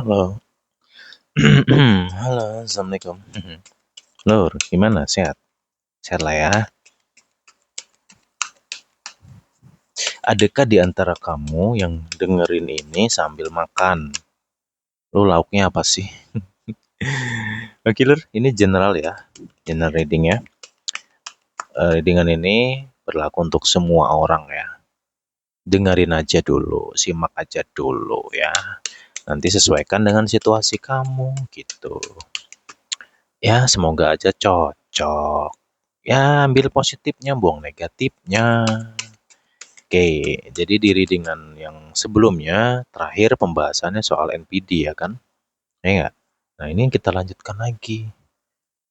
Halo. Halo, assalamualaikum. Lur, gimana? Sehat? Sehat lah ya. Adakah di antara kamu yang dengerin ini sambil makan? Lu lauknya apa sih? Oke, Lur, ini general ya. General reading ya. Readingan ini berlaku untuk semua orang ya. Dengerin aja dulu, simak aja dulu ya. Nanti sesuaikan dengan situasi kamu gitu. Ya, semoga aja cocok. Ya, ambil positifnya, buang negatifnya. Oke, jadi di readingan yang sebelumnya, terakhir pembahasannya soal NPD ya kan? Ya nggak? Nah ini kita lanjutkan lagi.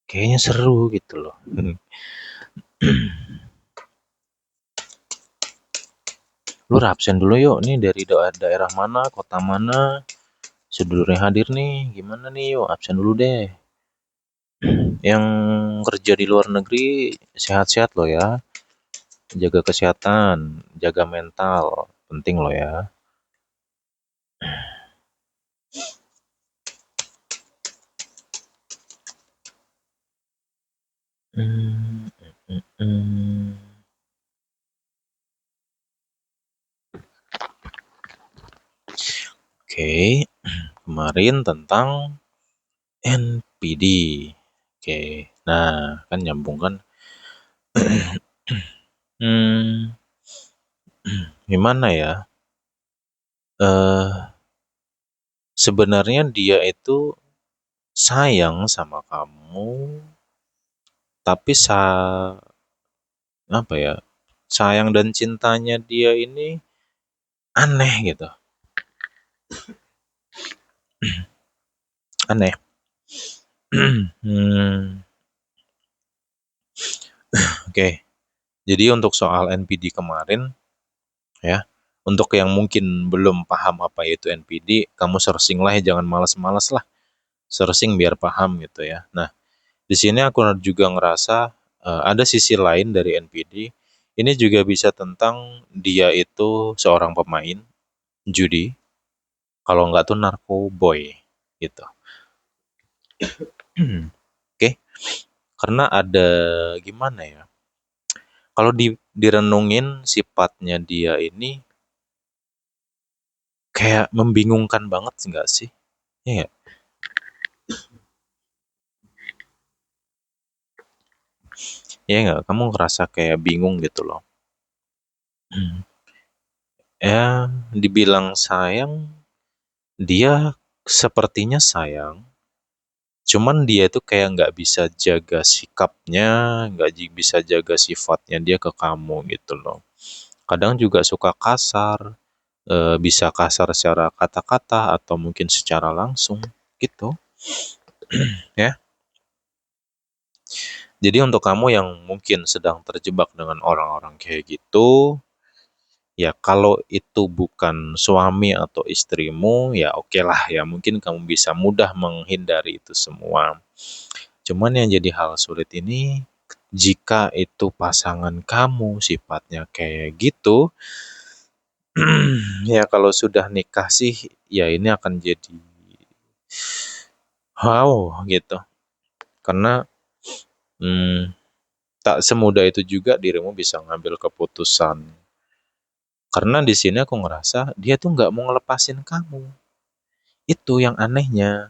Kayaknya seru gitu loh. Lu absen dulu yuk, nih dari daerah mana, kota mana, sedulurnya hadir nih, gimana nih yuk, absen dulu deh. Yang kerja di luar negeri, sehat-sehat loh ya. Jaga kesehatan, jaga mental, penting loh ya. Hmm, hmm. Oke, kemarin tentang NPD. Oke, nah kan nyambung kan. Hmm, gimana ya? Eh, sebenarnya dia itu sayang sama kamu, tapi apa ya? Sayang dan cintanya dia ini aneh gitu. Aneh. Hmm, oke. Jadi untuk soal NPD kemarin ya, untuk yang mungkin belum paham apa itu NPD, kamu searching lah ya, jangan malas-malas lah. Searching biar paham gitu ya. Nah, di sini aku juga ngerasa ada sisi lain dari NPD. Ini juga bisa tentang dia itu seorang pemain judi, kalau nggak tuh narkoboy gitu. Oke, karena ada gimana ya? Kalau direnungin sifatnya dia ini kayak membingungkan banget nggak sih? Ya nggak? Ya nggak? Kamu ngerasa kayak bingung gitu loh. Ya, dibilang sayang, dia sepertinya sayang. Cuman dia tuh kayak nggak bisa jaga sikapnya, nggak bisa jaga sifatnya dia ke kamu gitu loh. Kadang juga suka kasar, bisa kasar secara kata-kata atau mungkin secara langsung gitu ya. Jadi untuk kamu yang mungkin sedang terjebak dengan orang-orang kayak gitu, ya kalau itu bukan suami atau istrimu, ya oke lah ya mungkin kamu bisa mudah menghindari itu semua. Cuman yang jadi hal sulit ini, jika itu pasangan kamu sifatnya kayak gitu, ya kalau sudah nikah sih, ya ini akan jadi wow gitu. Karena hmm, tak semudah itu juga dirimu bisa ngambil keputusan. Karena di sini aku ngerasa dia tuh nggak mau ngelepasin kamu. Itu yang anehnya.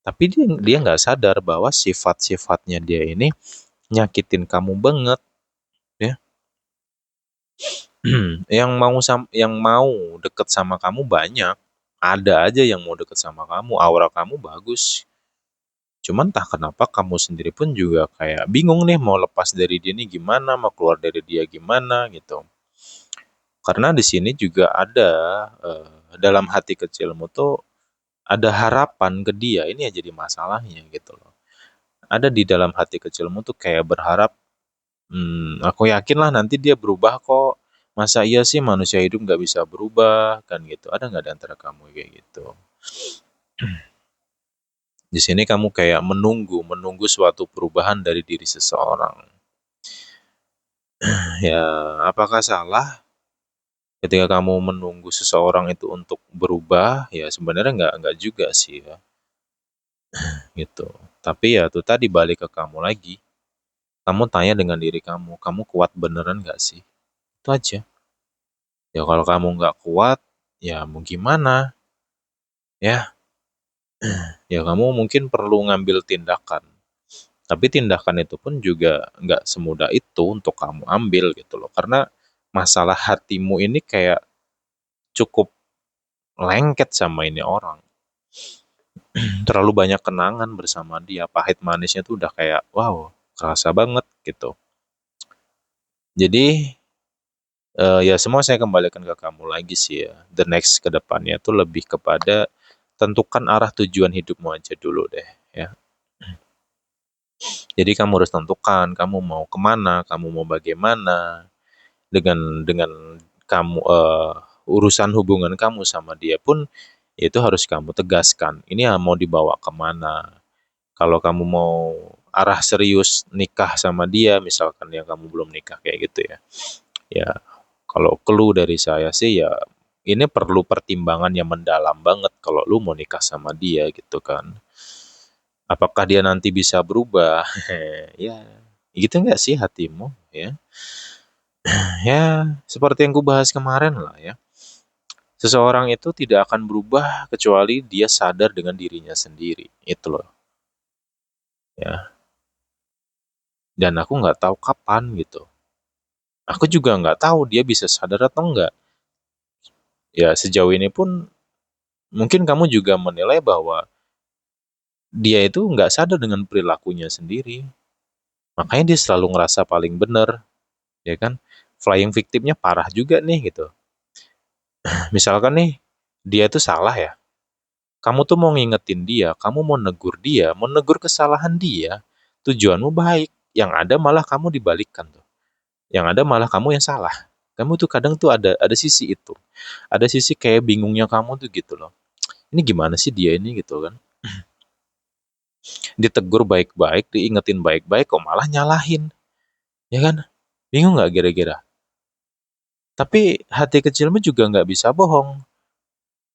Tapi dia nggak sadar bahwa sifat-sifatnya dia ini nyakitin kamu banget ya. Yang mau deket sama kamu banyak. Ada aja yang mau deket sama kamu, aura kamu bagus. Cuman entah kenapa kamu sendiri pun juga kayak bingung nih mau lepas dari dia nih gimana, mau keluar dari dia gimana gitu. Karena di sini juga ada dalam hati kecilmu tuh ada harapan ke dia. Ini yang jadi masalahnya gitu loh. Ada di dalam hati kecilmu tuh kayak berharap, aku yakin lah nanti dia berubah kok. Masa iya sih manusia hidup nggak bisa berubah kan gitu. Ada nggak di antara kamu kayak gitu? Di sini kamu kayak menunggu suatu perubahan dari diri seseorang. Ya, apakah salah? Ketika kamu menunggu seseorang itu untuk berubah, ya sebenarnya nggak juga sih ya, gitu. Tapi ya tuh tadi balik ke kamu lagi. Kamu tanya dengan diri kamu kuat beneran nggak sih? Itu aja. Ya kalau kamu nggak kuat, ya mau gimana? Ya, ya kamu mungkin perlu ngambil tindakan. Tapi tindakan itu pun juga nggak semudah itu untuk kamu ambil gitu loh. Karena masalah hatimu ini kayak cukup lengket sama ini orang. Terlalu banyak kenangan bersama dia. Pahit manisnya tuh udah kayak, wow, kerasa banget gitu. Jadi, ya semua saya kembalikan ke kamu lagi sih ya. The next ke depannya tuh lebih kepada tentukan arah tujuan hidupmu aja dulu deh ya. Jadi kamu harus tentukan kamu mau kemana, kamu mau bagaimana dengan kamu urusan hubungan kamu sama dia pun itu harus kamu tegaskan. Ini mau dibawa kemana? Kalau kamu mau arah serius nikah sama dia, misalkan yang kamu belum nikah kayak gitu ya. Ya, kalau clue dari saya sih ya ini perlu pertimbangan yang mendalam banget kalau lu mau nikah sama dia gitu kan. Apakah dia nanti bisa berubah? Ya, gitu nggak sih hatimu ya? Ya, seperti yang ku bahas kemarin lah ya. Seseorang itu tidak akan berubah kecuali dia sadar dengan dirinya sendiri. Itu loh ya. Dan aku nggak tahu kapan gitu. Aku juga nggak tahu dia bisa sadar atau enggak. Ya sejauh ini pun mungkin kamu juga menilai bahwa dia itu nggak sadar dengan perilakunya sendiri. Makanya dia selalu ngerasa paling benar, ya kan? Flying victimnya parah juga nih gitu. Misalkan nih, dia itu salah ya. Kamu tuh mau ngingetin dia, kamu mau negur kesalahan dia. Tujuanmu baik. Yang ada malah kamu dibalikkan tuh. Yang ada malah kamu yang salah. Kamu tuh kadang tuh ada sisi itu. Ada sisi kayak bingungnya kamu tuh gitu loh. Ini gimana sih dia ini gitu kan? Ditegur baik-baik, diingetin baik-baik, kok malah nyalahin, ya kan? Bingung nggak kira-kira? Tapi hati kecilmu juga nggak bisa bohong.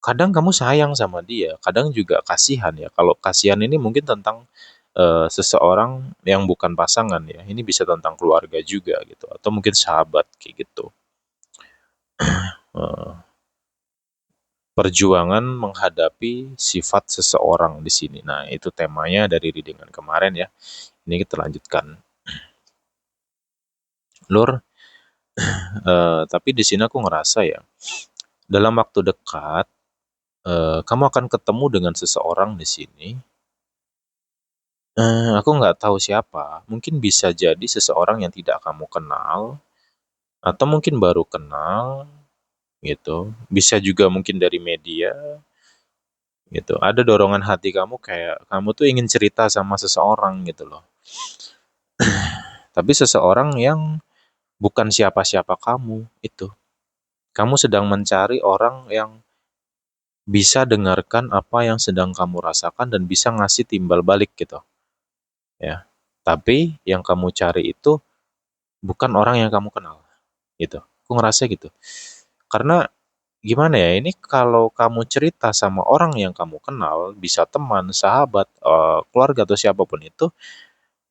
Kadang kamu sayang sama dia, kadang juga kasihan ya. Kalau kasihan ini mungkin tentang seseorang yang bukan pasangan ya. Ini bisa tentang keluarga juga gitu, atau mungkin sahabat kayak gitu. Eh, Perjuangan menghadapi sifat seseorang di sini. Nah, itu temanya dari readingan kemarin ya. Ini kita lanjutkan. Lur, tapi di sini aku ngerasa ya, dalam waktu dekat, kamu akan ketemu dengan seseorang di sini. Aku nggak tahu siapa. Mungkin bisa jadi seseorang yang tidak kamu kenal, atau mungkin baru kenal, gitu. Bisa juga mungkin dari media, gitu. Ada dorongan hati kamu kayak kamu tuh ingin cerita sama seseorang gitu loh. Tapi seseorang yang bukan siapa-siapa kamu itu. Kamu sedang mencari orang yang bisa dengarkan apa yang sedang kamu rasakan dan bisa ngasih timbal balik gitu ya. Tapi yang kamu cari itu bukan orang yang kamu kenal gitu. Aku ngerasa gitu. Karena gimana ya, ini kalau kamu cerita sama orang yang kamu kenal, bisa teman, sahabat, keluarga atau siapapun itu,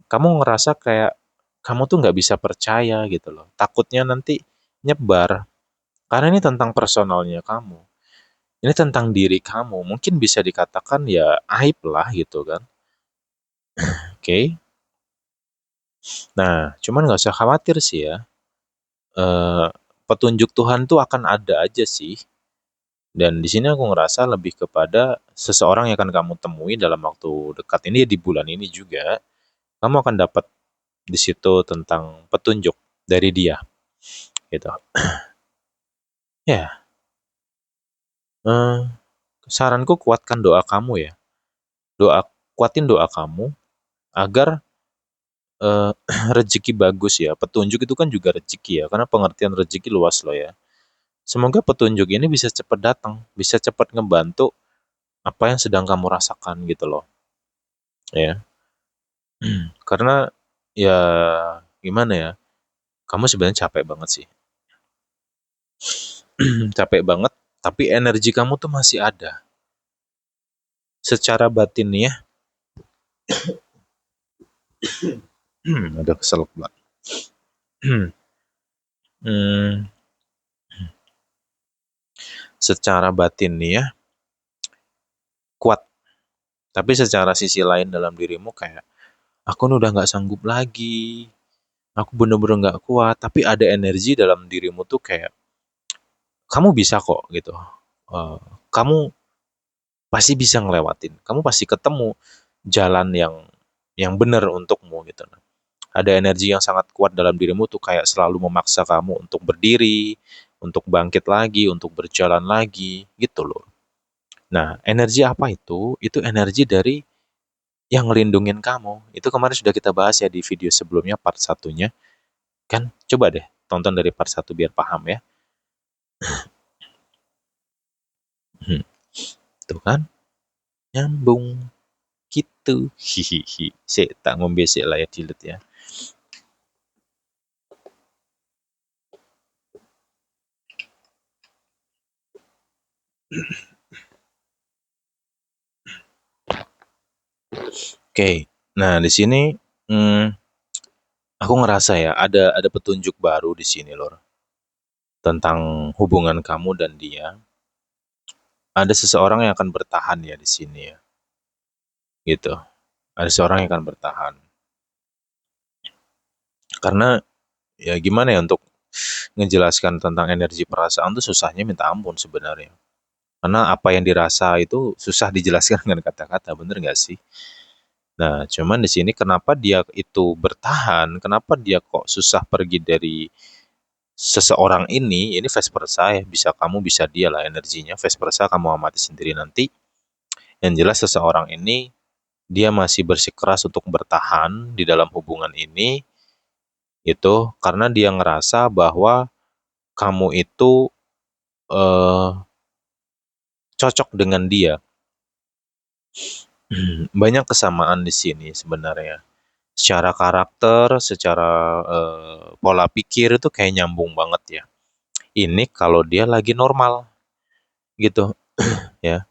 kamu ngerasa kayak kamu tuh nggak bisa percaya gitu loh. Takutnya nanti nyebar. Karena ini tentang personalnya kamu. Ini tentang diri kamu. Mungkin bisa dikatakan ya aib lah gitu kan. Oke. Nah, cuman nggak usah khawatir sih ya. Eh, Petunjuk Tuhan tuh akan ada aja sih. Dan di sini aku ngerasa lebih kepada seseorang yang akan kamu temui dalam waktu dekat ini di bulan ini juga. Kamu akan dapat di situ tentang petunjuk dari dia gitu. Ya, eh, saranku kuatkan doa kamu ya. Doa kuatin doa kamu agar eh, rezeki bagus ya. Petunjuk itu kan juga rezeki ya, karena pengertian rezeki luas loh ya. Semoga petunjuk ini bisa cepat datang, bisa cepat ngebantu apa yang sedang kamu rasakan gitu loh. Ya, karena ya gimana ya, kamu sebenarnya capek banget sih. capek banget, tapi energi kamu tuh masih ada. Secara batin ya, ada keselak banget. Hmm, secara batin nih ya, kuat. Tapi secara sisi lain dalam dirimu kayak, aku nih udah nggak sanggup lagi. Aku bener-bener nggak kuat. Tapi ada energi dalam dirimu tuh kayak, kamu bisa kok gitu. Eh, kamu pasti bisa ngelewatin. Kamu pasti ketemu jalan yang benar untukmu gitu. Ada energi yang sangat kuat dalam dirimu tuh kayak selalu memaksa kamu untuk berdiri, untuk bangkit lagi, untuk berjalan lagi, gitu loh. Nah, energi apa itu? Itu energi dari yang ngelindungin kamu. Itu kemarin sudah kita bahas ya di video sebelumnya, part satunya. Kan, coba deh tonton dari part satu biar paham ya. Tuh kan, nyambung gitu. Hihihi. Sik, tak ngombe sik lah ya, delete ya. Oke, nah di sini hmm, aku ngerasa ya ada petunjuk baru di sini Lor, tentang hubungan kamu dan dia. Ada seseorang yang akan bertahan ya di sini ya, gitu. Ada seseorang yang akan bertahan. Karena ya gimana ya untuk ngejelaskan tentang energi perasaan tuh susahnya minta ampun sebenarnya. Karena apa yang dirasa itu susah dijelaskan dengan kata-kata, bener nggak sih? Nah, cuman di sini kenapa dia itu bertahan, kenapa dia kok susah pergi dari seseorang ini vice versa ya, bisa kamu bisa dia lah energinya, vice versa kamu amati sendiri nanti. Yang jelas seseorang ini dia masih bersikeras untuk bertahan di dalam hubungan ini itu karena dia ngerasa bahwa kamu itu eh, cocok dengan dia. Banyak kesamaan di sini sebenarnya. Secara karakter, secara pola pikir itu kayak nyambung banget ya. Ini kalau dia lagi normal gitu ya.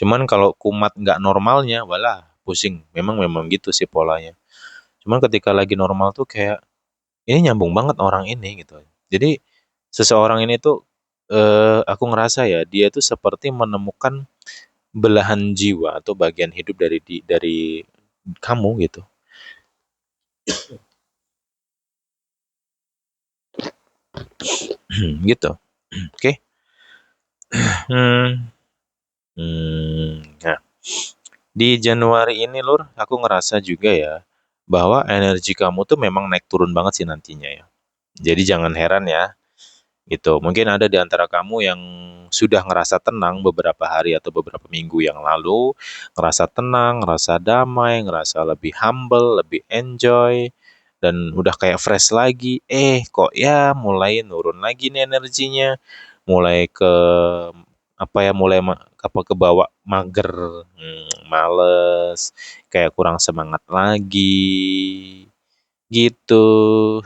Cuman kalau kumat nggak normalnya, walah pusing. Memang memang gitu sih polanya. Cuman ketika lagi normal tuh kayak ini nyambung banget orang ini gitu. Jadi seseorang ini tuh aku ngerasa ya dia tuh seperti menemukan belahan jiwa atau bagian hidup dari kamu gitu. Gitu. Oke. Hmm, nah, di Januari ini Lur, aku ngerasa juga ya bahwa energi kamu tuh memang naik turun banget sih nantinya ya. Jadi jangan heran ya, gitu. Mungkin ada di antara kamu yang sudah ngerasa tenang beberapa hari atau beberapa minggu yang lalu, ngerasa tenang, ngerasa damai, ngerasa lebih humble, lebih enjoy, dan udah kayak fresh lagi. Kok ya mulai nurun lagi nih energinya, mulai ke apa ya, mulai apa ke bawah mager, males, kayak kurang semangat lagi, gitu.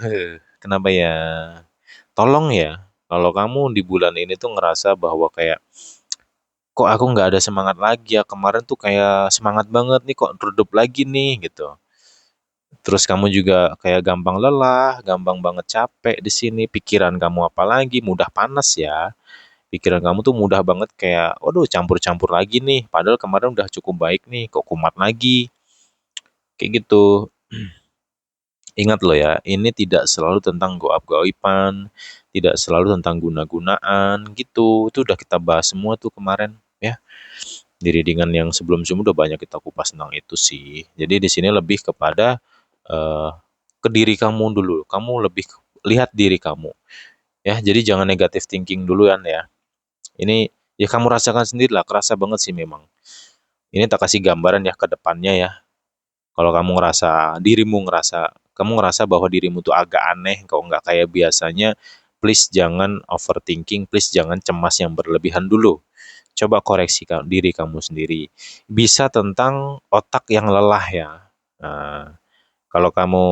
Kenapa ya? Tolong ya, kalau kamu di bulan ini tuh ngerasa bahwa kayak, kok aku nggak ada semangat lagi ya, kemarin tuh kayak semangat banget nih, kok redup lagi nih, gitu. Terus kamu juga kayak gampang lelah, gampang banget capek di sini, pikiran kamu apalagi mudah panas ya. Pikiran kamu tuh mudah banget kayak, waduh campur-campur lagi nih, padahal kemarin udah cukup baik nih, kok kumat lagi, kayak gitu. Ingat loh ya, ini tidak selalu tentang goib-goiban, tidak selalu tentang guna-gunaan gitu. Itu udah kita bahas semua tuh kemarin ya. Di readingan yang sebelum-sebelum udah banyak kita kupas tentang itu sih. Jadi di sini lebih kepada eh, ke diri kamu dulu. Kamu lebih lihat diri kamu ya. Jadi jangan negatif thinking duluan ya. Ini ya kamu rasakan sendiri lah, kerasa banget sih memang. Ini tak kasih gambaran ya ke depannya ya. Kalau kamu kamu ngerasa bahwa dirimu tuh agak aneh, kok nggak kayak biasanya, please jangan overthinking, please jangan cemas yang berlebihan dulu. Coba koreksi diri kamu sendiri. Bisa tentang otak yang lelah ya. Nah, kalau kamu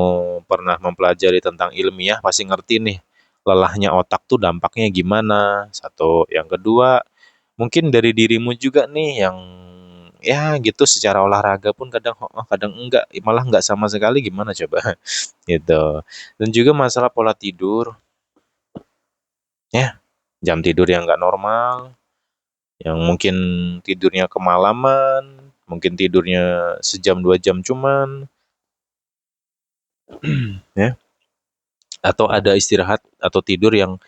pernah mempelajari tentang ilmiah, pasti ngerti nih. lelahnya otak tuh dampaknya gimana. Satu, yang kedua, mungkin dari dirimu juga nih yang ya gitu secara olahraga pun kadang kadang enggak, malah enggak sama sekali gimana coba gitu. Dan juga masalah pola tidur ya, jam tidur yang enggak normal, yang mungkin tidurnya kemalaman, mungkin tidurnya sejam 2 jam cuman ya, atau ada istirahat atau tidur yang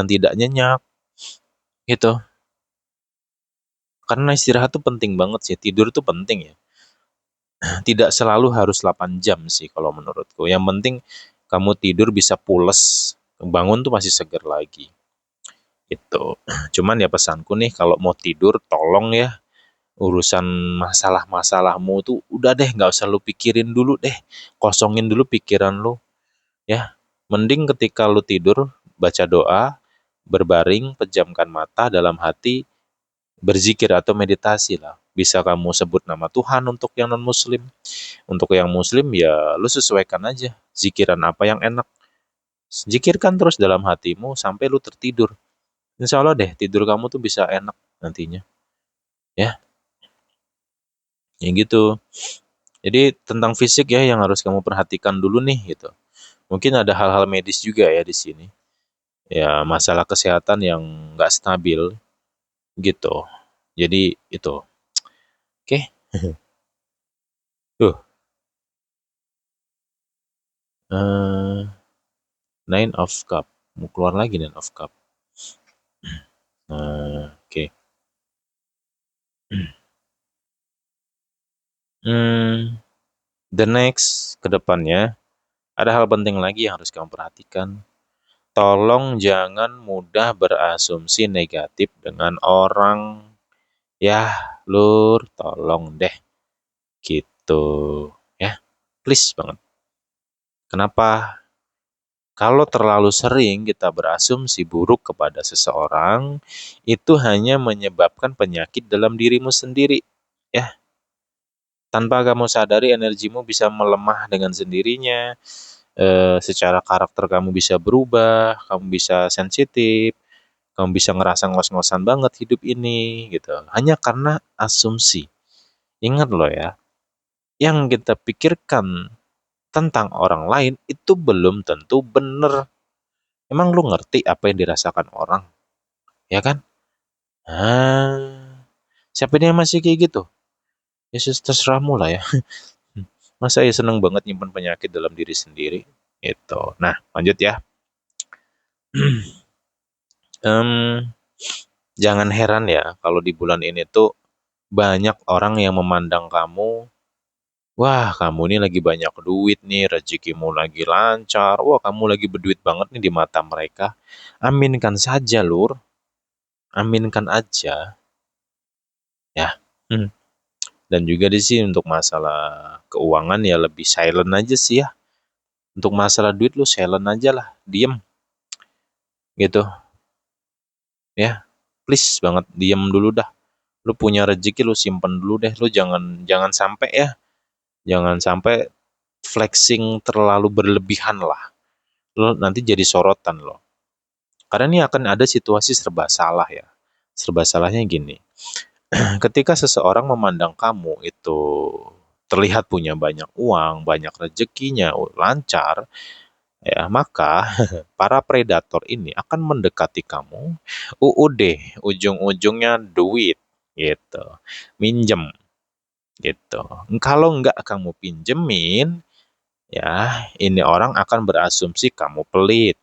tidak nyenyak gitu. Karena istirahat tuh penting banget sih, tidur tuh penting ya. Tidak selalu harus 8 jam sih kalau menurutku. Yang penting kamu tidur bisa pules, bangun tuh masih segar lagi. Itu. Cuman ya pesanku nih kalau mau tidur tolong ya urusan masalah-masalahmu tuh udah deh nggak usah lu pikirin dulu deh. Kosongin dulu pikiran lu ya. Mending ketika lu tidur baca doa, berbaring, pejamkan mata dalam hati, berzikir atau meditasi lah. Bisa kamu sebut nama Tuhan untuk yang non-muslim. Untuk yang muslim ya lu sesuaikan aja zikiran apa yang enak. Zikirkan terus dalam hatimu sampai lu tertidur. Insya Allah deh tidur kamu tuh bisa enak nantinya. Ya, yang gitu. Jadi tentang fisik ya yang harus kamu perhatikan dulu nih gitu. Mungkin ada hal-hal medis juga ya di sini. Ya masalah kesehatan yang nggak stabil gitu. Jadi itu. Oke. Tuh. eh Nine of Cup. Mau keluar lagi Nine of Cup. Oke. Hmm, the next ke depannya ada hal penting lagi yang harus kamu perhatikan. Tolong jangan mudah berasumsi negatif dengan orang. Ya, Lur, tolong deh. Gitu. Ya, please banget. Kenapa? Kalau terlalu sering kita berasumsi buruk kepada seseorang, itu hanya menyebabkan penyakit dalam dirimu sendiri. Ya, tanpa kamu sadari energimu bisa melemah dengan sendirinya, secara karakter kamu bisa berubah, kamu bisa sensitif, kamu bisa ngerasa ngos-ngosan banget hidup ini gitu. Hanya karena asumsi. Ingat loh ya, yang kita pikirkan tentang orang lain itu belum tentu benar. Emang lu ngerti apa yang dirasakan orang? Ya kan? Ah, siapa dia yang masih kayak gitu? Ya terserahmu lah ya. Masa ya seneng banget nyimpen penyakit dalam diri sendiri? Itu. Nah, lanjut ya. Em, jangan heran ya kalau di bulan ini tuh banyak orang yang memandang kamu, wah kamu ini lagi banyak duit nih, rezekimu lagi lancar, wah kamu lagi berduit banget nih di mata mereka. Aminkan saja lur, aminkan aja ya. Hmm. Dan juga di sini untuk masalah keuangan ya lebih silent aja sih ya. Untuk masalah duit lu silent aja lah, diem gitu ya. Please banget diem dulu dah. Lu punya rezeki lu simpen dulu deh, lu jangan jangan sampai ya, jangan sampai flexing terlalu berlebihan lah, lu nanti jadi sorotan loh. Karena ini akan ada situasi serba salah ya. Serba salahnya gini, ketika seseorang memandang kamu itu terlihat punya banyak uang, banyak rezekinya, lancar, ya maka para predator ini akan mendekati kamu. UUD, ujung-ujungnya duit gitu, minjem gitu. Kalau nggak kamu pinjemin, ya ini orang akan berasumsi kamu pelit.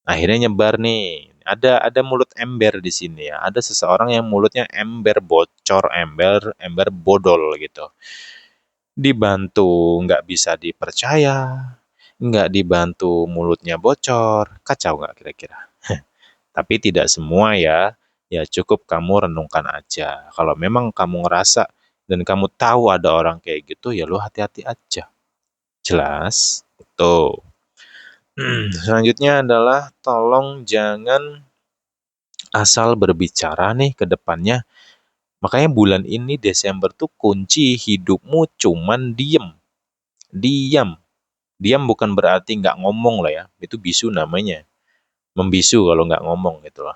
Akhirnya nyebar nih. Ada mulut ember di sini ya. Ada seseorang yang mulutnya ember bocor, ember bodol gitu. Dibantu nggak bisa dipercaya, nggak dibantu mulutnya bocor. Kacau nggak kira-kira? Tapi tidak semua ya. Ya cukup kamu renungkan aja. Kalau memang kamu ngerasa dan kamu tahu ada orang kayak gitu, ya lu hati-hati aja. Jelas? Tuh. Selanjutnya adalah tolong jangan asal berbicara nih ke depannya. Makanya bulan ini Desember tuh kunci hidupmu cuman diem. Diam. Diam bukan berarti nggak ngomong lah ya. Itu bisu namanya. Membisu kalau nggak ngomong gitu loh.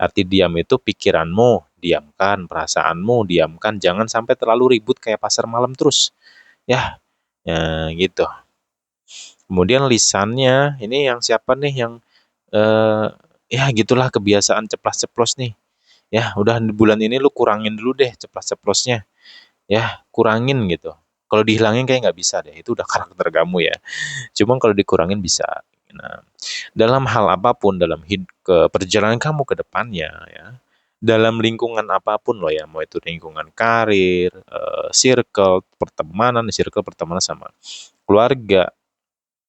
Arti diam itu pikiranmu, diamkan, perasaanmu, diamkan. Jangan sampai terlalu ribut kayak pasar malam terus. Ya, ya gitu. Kemudian lisannya, ini yang siapa nih yang eh ya gitulah kebiasaan ceplas-ceplos nih. Ya, udah bulan ini lu kurangin dulu deh ceplas-ceplosnya. Ya, kurangin gitu. Kalau dihilangin kayak nggak bisa deh. Itu udah karakter kamu ya. Cuma kalau dikurangin bisa. Nah, dalam hal apapun dalam ke perjalanan kamu ke depannya ya. Dalam lingkungan apapun loh ya, mau itu lingkungan karir, circle pertemanan sama keluarga,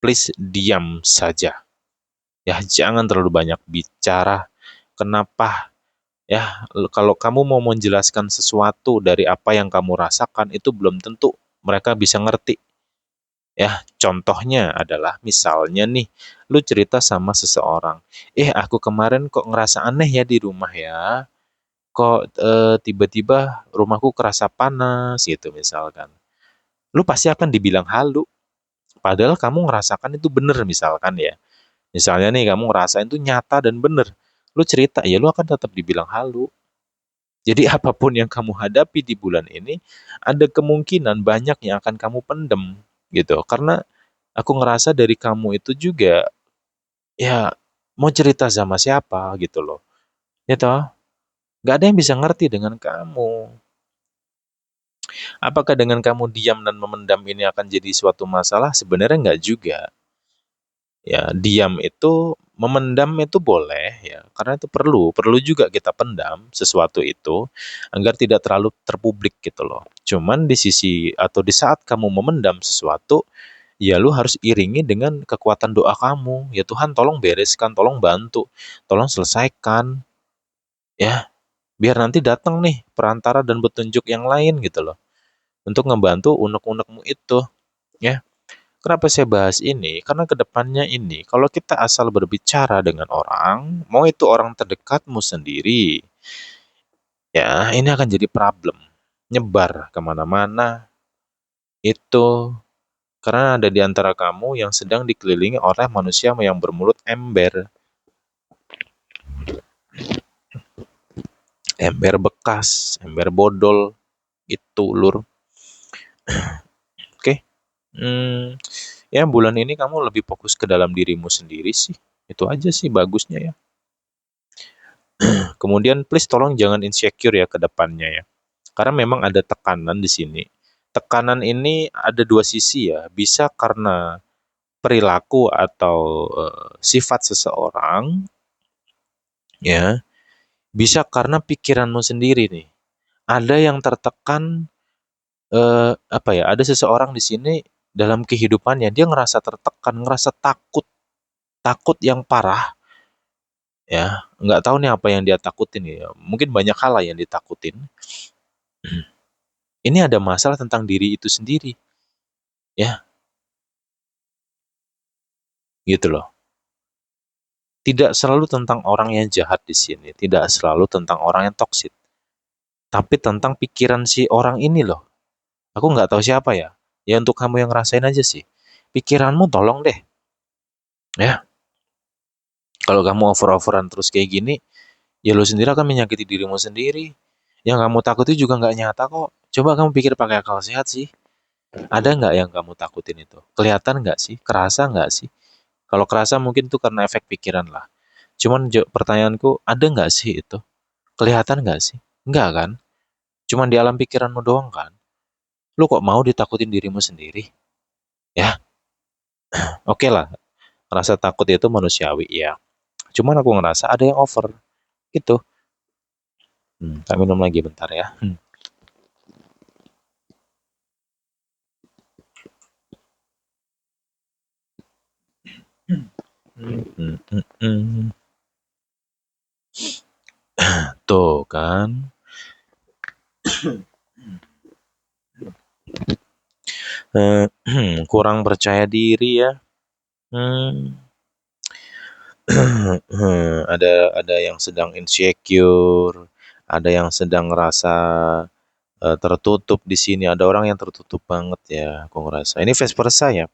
please diam saja. Ya, jangan terlalu banyak bicara. Kenapa? Ya, kalau kamu mau menjelaskan sesuatu dari apa yang kamu rasakan, itu belum tentu mereka bisa ngerti. Ya, contohnya adalah misalnya nih, lu cerita sama seseorang, aku kemarin kok ngerasa aneh ya di rumah ya. Kok tiba-tiba rumahku kerasa panas gitu misalkan. Lu pasti akan dibilang halu, padahal kamu ngerasakan itu bener misalkan ya. Misalnya nih kamu ngerasain itu nyata dan bener. Lu cerita, ya lu akan tetap dibilang halu. Jadi apapun yang kamu hadapi di bulan ini, ada kemungkinan banyak yang akan kamu pendem gitu. Karena aku ngerasa dari kamu itu juga, ya mau cerita sama siapa gitu loh. Ya toh, nggak ada yang bisa ngerti dengan kamu. Apakah dengan kamu diam dan memendam ini akan jadi suatu masalah? Sebenarnya nggak juga. Ya, diam itu, memendam itu boleh ya, karena itu perlu juga kita pendam sesuatu itu agar tidak terlalu terpublik gitu loh. Cuman di sisi atau di saat kamu memendam sesuatu, ya lu harus iringi dengan kekuatan doa kamu. Ya Tuhan tolong bereskan, tolong bantu, tolong selesaikan ya, biar nanti datang nih perantara dan petunjuk yang lain gitu loh untuk ngebantu unek-unekmu itu ya. Kenapa saya bahas ini? Karena kedepannya ini, kalau kita asal berbicara dengan orang, mau itu orang terdekatmu sendiri, ya ini akan jadi problem. Nyebar kemana-mana, itu karena ada di antara kamu yang sedang dikelilingi oleh manusia yang bermulut ember. Ember bekas, ember bodol, itu lur. Oke, ya bulan ini kamu lebih fokus ke dalam dirimu sendiri sih. Itu aja sih bagusnya ya. Kemudian please tolong jangan insecure ya ke depannya ya. Karena memang ada tekanan di sini. Tekanan ini ada dua sisi ya. Bisa karena perilaku atau sifat seseorang ya. Bisa karena pikiranmu sendiri nih. Ada yang tertekan apa ya? Ada seseorang di sini dalam kehidupannya dia ngerasa tertekan, ngerasa takut, takut yang parah ya. Nggak tahu nih apa yang dia takutin ya. Mungkin banyak hal lah yang ditakutin. Ini ada masalah tentang diri itu sendiri ya, gitu loh. Tidak selalu tentang orang yang jahat di sini, tidak selalu tentang orang yang toksik, tapi tentang pikiran si orang ini loh. Aku nggak tahu siapa ya. Ya untuk kamu yang ngerasain aja sih. Pikiranmu tolong deh, ya. Kalau kamu over-overan terus kayak gini, ya lo sendiri akan menyakiti dirimu sendiri. Yang kamu takuti juga nggak nyata kok. Coba kamu pikir pakai akal sehat sih. Ada nggak yang kamu takutin itu? Kelihatan nggak sih? Kerasa nggak sih? Kalau kerasa mungkin tuh karena efek pikiran lah. Cuman pertanyaanku, ada nggak sih itu? Kelihatan nggak sih? Nggak kan? Cuman di alam pikiranmu doang kan? Lu kok mau ditakutin dirimu sendiri? Ya, oke lah. Rasa takut itu manusiawi, ya. Cuman aku ngerasa ada yang over. Gitu. Tak minum lagi bentar ya. Tuh kan. Kurang percaya diri ya. Ada yang sedang insecure, ada yang sedang ngerasa tertutup di sini, ada orang yang tertutup banget ya, aku ngerasa. Ini vice versa ya.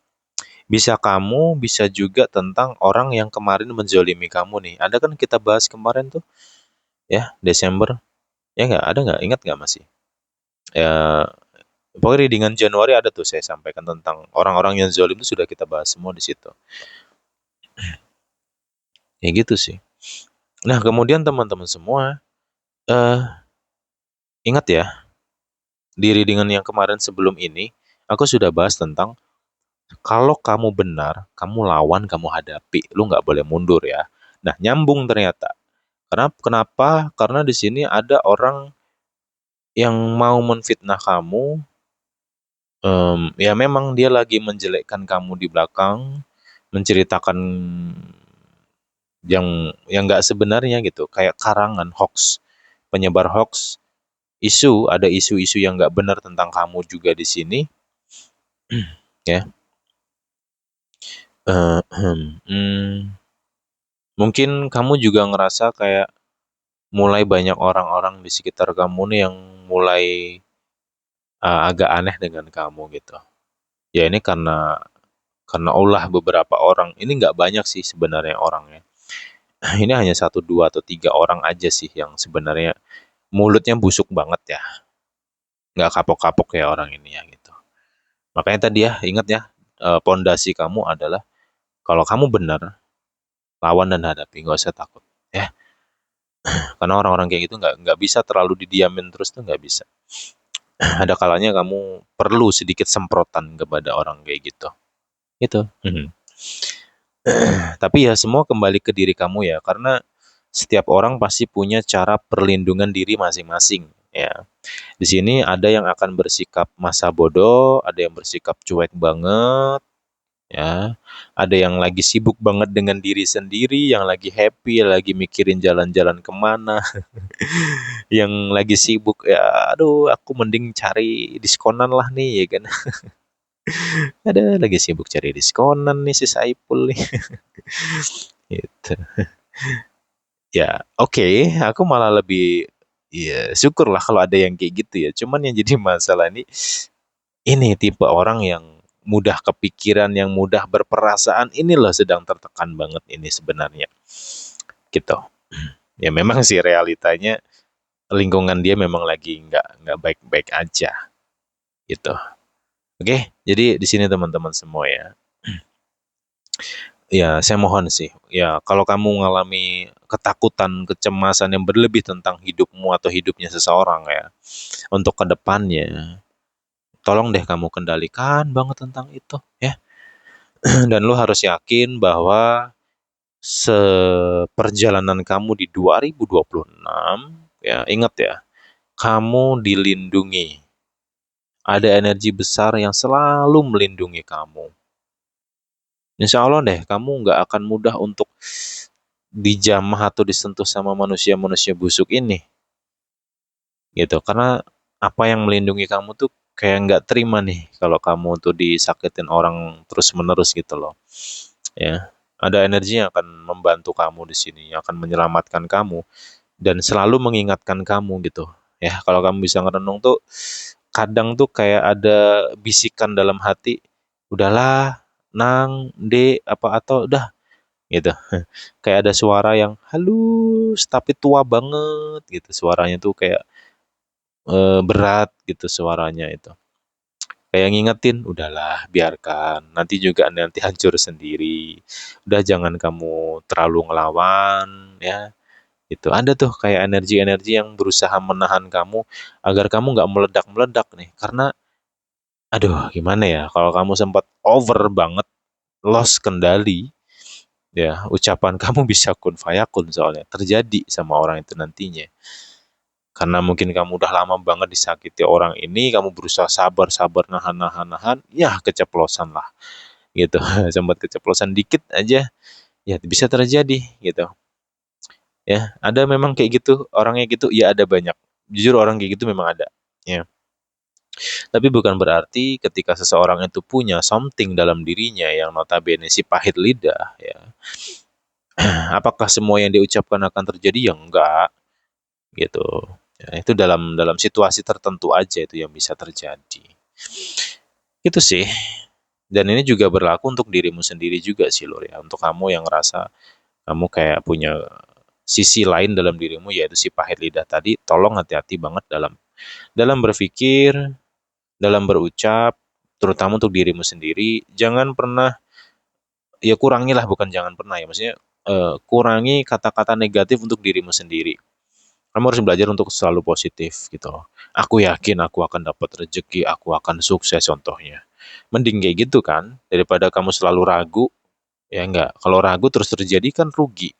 Bisa kamu, bisa juga tentang orang yang kemarin menzolimi kamu nih. Ada kan kita bahas kemarin tuh, ya, Desember. Ya nggak? Ada nggak? Ingat nggak masih? Ya, pokoknya readingan Januari ada tuh saya sampaikan tentang orang-orang yang zolim itu sudah kita bahas semua di situ. Ya gitu sih. Nah, kemudian teman-teman semua, eh ingat ya, di readingan yang kemarin sebelum ini, aku sudah bahas tentang kalau kamu benar, kamu lawan, kamu hadapi. Lu nggak boleh mundur ya. Nah, nyambung ternyata. Kenapa? Karena di sini ada orang yang mau menfitnah kamu. Ya memang dia lagi menjelekkan kamu di belakang, menceritakan yang nggak sebenarnya gitu, kayak karangan hoax, penyebar hoax, ada isu-isu yang nggak benar tentang kamu juga di sini, ya. Mungkin kamu juga ngerasa kayak mulai banyak orang-orang di sekitar kamu nih yang mulai agak aneh dengan kamu gitu. Ya ini karena ulah beberapa orang. Ini nggak banyak sih sebenarnya orangnya. Ini hanya satu, dua, atau tiga orang aja sih yang sebenarnya mulutnya busuk banget ya. Nggak kapok-kapok kayak orang ini ya gitu. Makanya tadi ya, ingat ya, pondasi kamu adalah kalau kamu benar, lawan dan hadapi, nggak usah takut. Ya, karena orang-orang kayak gitu nggak bisa terlalu didiamin terus tuh nggak bisa. Ada kalanya kamu perlu sedikit semprotan kepada orang kayak gitu. Itu. Tapi ya semua kembali ke diri kamu ya, karena setiap orang pasti punya cara perlindungan diri masing-masing. Ya, di sini ada yang akan bersikap masa bodoh, ada yang bersikap cuek banget, ya. Ada yang lagi sibuk banget dengan diri sendiri, yang lagi happy, lagi mikirin jalan-jalan kemana, yang lagi sibuk ya, aduh aku mending cari diskonan lah nih ya kan. Ada lagi sibuk cari diskonan nih si Saipul nih. Gitu. Ya, oke, aku malah lebih ya syukurlah kalau ada yang kayak gitu ya. Cuman yang jadi masalah ini tipe orang yang mudah kepikiran, yang mudah berperasaan, ini loh sedang tertekan banget ini sebenarnya. Gitu. Ya memang sih realitanya lingkungan dia memang lagi nggak baik-baik aja gitu. Oke, jadi di sini teman-teman semua ya. Ya, saya mohon sih, ya kalau kamu mengalami ketakutan, kecemasan yang berlebih tentang hidupmu atau hidupnya seseorang ya, untuk kedepannya, tolong deh kamu kendalikan banget tentang itu ya. Dan lu harus yakin bahwa seperjalanan kamu di 2026, ya ingat ya, kamu dilindungi. Ada energi besar yang selalu melindungi kamu. Insya Allah deh, kamu nggak akan mudah untuk dijamah atau disentuh sama manusia-manusia busuk ini. Gitu, karena apa yang melindungi kamu tuh kayak nggak terima nih kalau kamu tuh disakitin orang terus-menerus gitu loh. Ya, ada energi yang akan membantu kamu di sini, yang akan menyelamatkan kamu dan selalu mengingatkan kamu gitu. Ya, kalau kamu bisa ngerenung tuh kadang tuh kayak ada bisikan dalam hati, udahlah, nang, dek, apa atau udah gitu. Kayak ada suara yang halus tapi tua banget gitu. Suaranya tuh kayak berat gitu suaranya itu. Kayak ngingetin, udahlah, biarkan. Nanti hancur sendiri. Udah jangan kamu terlalu ngelawan ya. Itu ada tuh kayak energi-energi yang berusaha menahan kamu agar kamu nggak meledak-meledak nih. Karena aduh gimana ya kalau kamu sempat over banget, lost kendali, ya ucapan kamu bisa kun fayakun soalnya terjadi sama orang itu nantinya. Karena mungkin kamu udah lama banget disakiti orang ini, kamu berusaha sabar-sabar nahan-nahan-nahan, ya keceplosan lah gitu. Sempat keceplosan dikit aja, ya bisa terjadi gitu. Ya, ada memang kayak gitu, orangnya gitu, ya ada banyak. Jujur orang kayak gitu memang ada. Ya. Tapi bukan berarti ketika seseorang itu punya something dalam dirinya yang notabene si pahit lidah, ya. Apakah semua yang diucapkan akan terjadi? Ya enggak, gitu. Ya, itu dalam dalam situasi tertentu aja itu yang bisa terjadi. Itu sih. Dan ini juga berlaku untuk dirimu sendiri juga sih Lur ya. Untuk kamu yang ngerasa kamu kayak punya sisi lain dalam dirimu yaitu si pahit lidah tadi, tolong hati-hati banget dalam berpikir, dalam berucap, terutama untuk dirimu sendiri. Jangan pernah, ya kurangilah, bukan jangan pernah ya, maksudnya kurangi kata-kata negatif untuk dirimu sendiri. Kamu harus belajar untuk selalu positif gitu loh. Aku yakin aku akan dapat rezeki, aku akan sukses contohnya. Mending kayak gitu kan, daripada kamu selalu ragu, ya enggak. Kalau ragu terus terjadi kan rugi.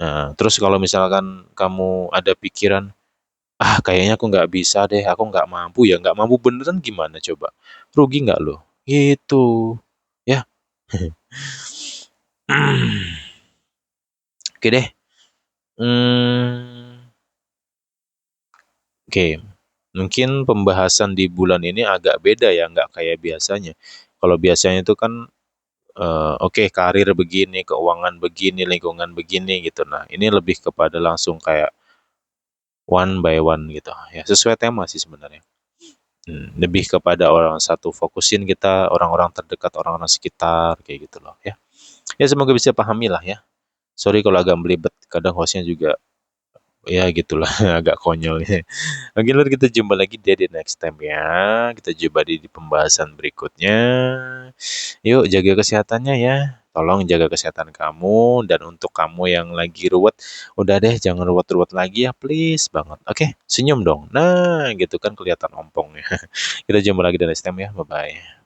Nah, terus kalau misalkan kamu ada pikiran, ah kayaknya aku nggak bisa deh, aku nggak mampu, ya nggak mampu beneran gimana coba? Rugi nggak lo? Gitu. Ya. Oke deh. Hmm, oke. Mungkin pembahasan di bulan ini agak beda ya, nggak kayak biasanya. Kalau biasanya itu kan oke, karir begini, keuangan begini, lingkungan begini gitu. Nah, ini lebih kepada langsung kayak one by one gitu. Ya, sesuai tema sih sebenarnya. Lebih kepada orang satu fokusin kita, orang-orang terdekat, orang-orang sekitar kayak gitu loh ya. Ya semoga bisa pahami lah ya. Sorry kalau agak belibet, kadang hostnya juga ya gitulah agak konyol ya. Oke, lalu kita jumpa lagi di next time ya. Kita jumpa di pembahasan berikutnya. Yuk jaga kesehatannya ya. Tolong jaga kesehatan kamu, dan untuk kamu yang lagi ruwet, udah deh jangan ruwet-ruwet lagi ya, please banget. Oke, senyum dong. Nah, gitu kan kelihatan ompongnya. Kita jumpa lagi di next time ya. Bye bye.